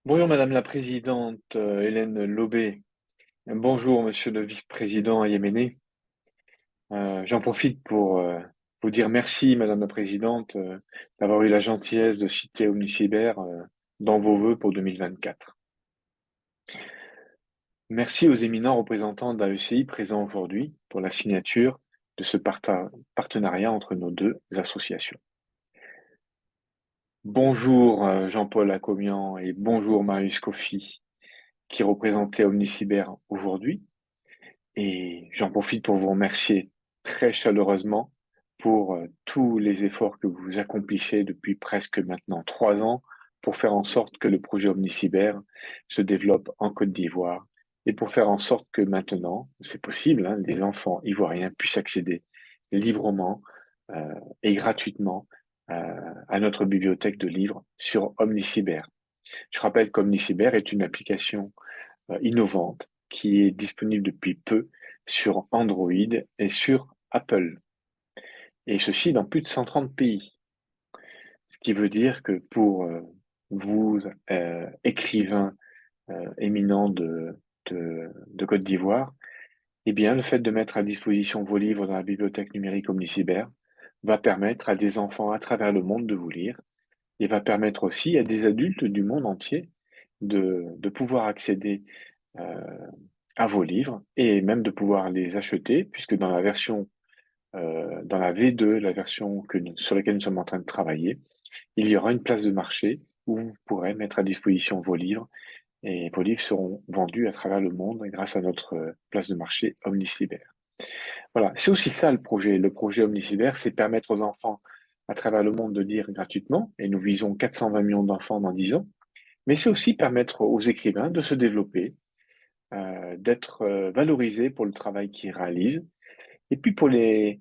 Bonjour Madame la Présidente Hélène Lobé. Bonjour Monsieur le Vice-président Yéméné. J'en profite pour vous dire merci Madame la Présidente d'avoir eu la gentillesse de citer Omnicyber dans vos vœux pour 2024. Merci aux éminents représentants d'AECI présents aujourd'hui pour la signature de ce partenariat entre nos deux associations. Bonjour Jean-Paul Acomian et bonjour Marius Coffy qui représentaient Omnicyber aujourd'hui. Et j'en profite pour vous remercier très chaleureusement pour tous les efforts que vous accomplissez depuis presque maintenant 3 ans pour faire en sorte que le projet Omnicyber se développe en Côte d'Ivoire et pour faire en sorte que maintenant, c'est possible, hein, les enfants ivoiriens puissent accéder librement et gratuitement à notre bibliothèque de livres sur Omnicyber. Je rappelle qu'Omnicyber est une application innovante qui est disponible depuis peu sur Android et sur Apple, et ceci dans plus de 130 pays. Ce qui veut dire que pour vous, écrivains éminents de Côte d'Ivoire, eh bien, le fait de mettre à disposition vos livres dans la bibliothèque numérique Omnicyber va permettre à des enfants à travers le monde de vous lire et va permettre aussi à des adultes du monde entier de pouvoir accéder euh, à vos livres et même de pouvoir les acheter, puisque dans la V2, la version sur laquelle nous sommes en train de travailler, il y aura une place de marché où vous pourrez mettre à disposition vos livres et vos livres seront vendus à travers le monde grâce à notre place de marché Omnicyber. Voilà, c'est aussi ça le projet. Le projet Omnicyber, c'est permettre aux enfants à travers le monde de lire gratuitement, et nous visons 420 millions d'enfants dans 10 ans, mais c'est aussi permettre aux écrivains de se développer, d'être valorisés pour le travail qu'ils réalisent. Et puis pour les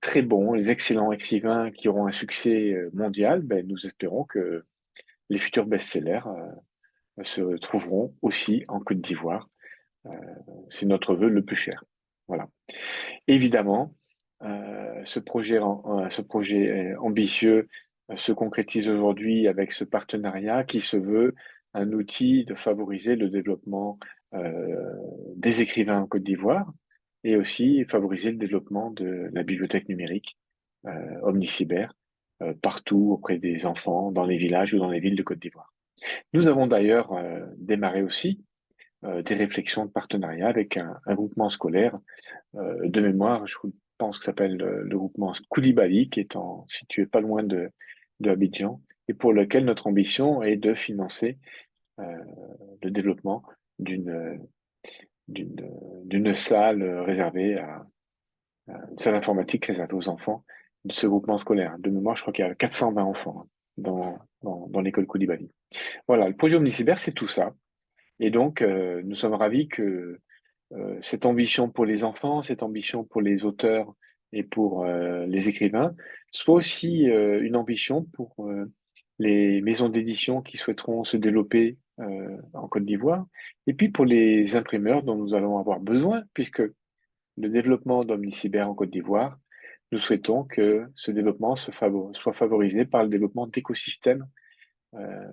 très bons, les excellents écrivains qui auront un succès mondial, ben, nous espérons que les futurs best-sellers se trouveront aussi en Côte d'Ivoire. Euh, c'est notre vœu le plus cher. Voilà. Évidemment, ce projet ambitieux se concrétise aujourd'hui avec ce partenariat qui se veut un outil de favoriser le développement euh, des écrivains en Côte d'Ivoire et aussi favoriser le développement de la bibliothèque numérique Omnicyber partout auprès des enfants, dans les villages ou dans les villes de Côte d'Ivoire. Nous avons d'ailleurs démarré aussi des réflexions de partenariat avec un groupement scolaire de mémoire, je pense que ça s'appelle le groupement Koulibaly, qui est situé pas loin de Abidjan, et pour lequel notre ambition est de financer euh, le développement d'une d'une d'une salle réservée à une salle informatique réservée aux enfants de ce groupement scolaire. De mémoire, je crois qu'il y a 420 enfants hein, dans l'école Koulibaly. Voilà, le projet Omnicyber, c'est tout ça. Et donc, nous sommes ravis que cette ambition pour les enfants, cette ambition pour les auteurs et pour les écrivains, soit aussi une ambition pour les maisons d'édition qui souhaiteront se développer en Côte d'Ivoire, et puis pour les imprimeurs dont nous allons avoir besoin, puisque le développement d'Omnicyber en Côte d'Ivoire, nous souhaitons que ce développement soit favorisé par le développement d'écosystèmes euh,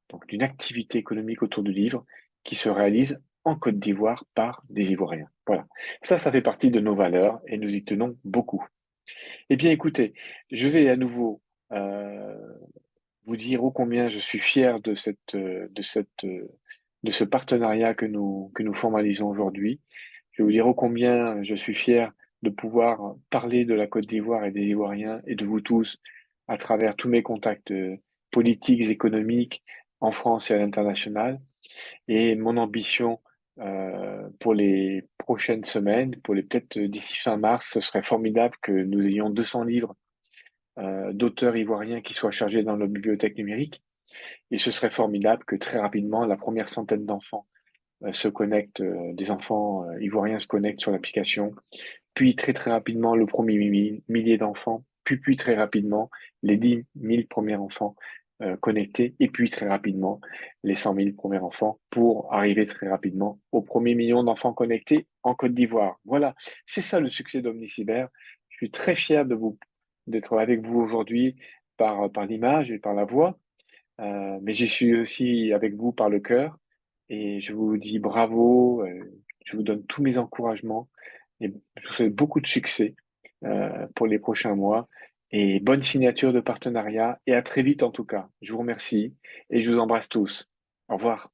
donc d'une activité économique autour du livre qui se réalise en Côte d'Ivoire par des Ivoiriens. Voilà. Ça fait partie de nos valeurs et nous y tenons beaucoup. Eh bien, écoutez, je vais à nouveau euh, vous dire ô combien je suis fier de ce partenariat que nous formalisons aujourd'hui. Je vais vous dire ô combien je suis fier de pouvoir parler de la Côte d'Ivoire et des Ivoiriens et de vous tous à travers tous mes contacts politiques, économiques en France et à l'international. Et mon ambition pour les prochaines semaines, pour les peut-être d'ici fin mars, ce serait formidable que nous ayons 200 livres d'auteurs ivoiriens qui soient chargés dans notre bibliothèque numérique. Et ce serait formidable que très rapidement, la première centaine d'enfants se connectent, des enfants ivoiriens se connectent sur l'application, puis très très rapidement le premier millier d'enfants, puis très rapidement les 10 000 premiers enfants connectés, et puis très rapidement les 100 000 premiers enfants pour arriver très rapidement au premier million d'enfants connectés en Côte d'Ivoire. Voilà, c'est ça le succès d'Omnicyber. Je suis très fier d'être avec vous aujourd'hui par l'image et par la voix. mais j'y suis aussi avec vous par le cœur et je vous dis bravo, je vous donne tous mes encouragements et je vous souhaite beaucoup de succès pour les prochains mois et bonne signature de partenariat et à très vite en tout cas. Je vous remercie et je vous embrasse tous. Au revoir.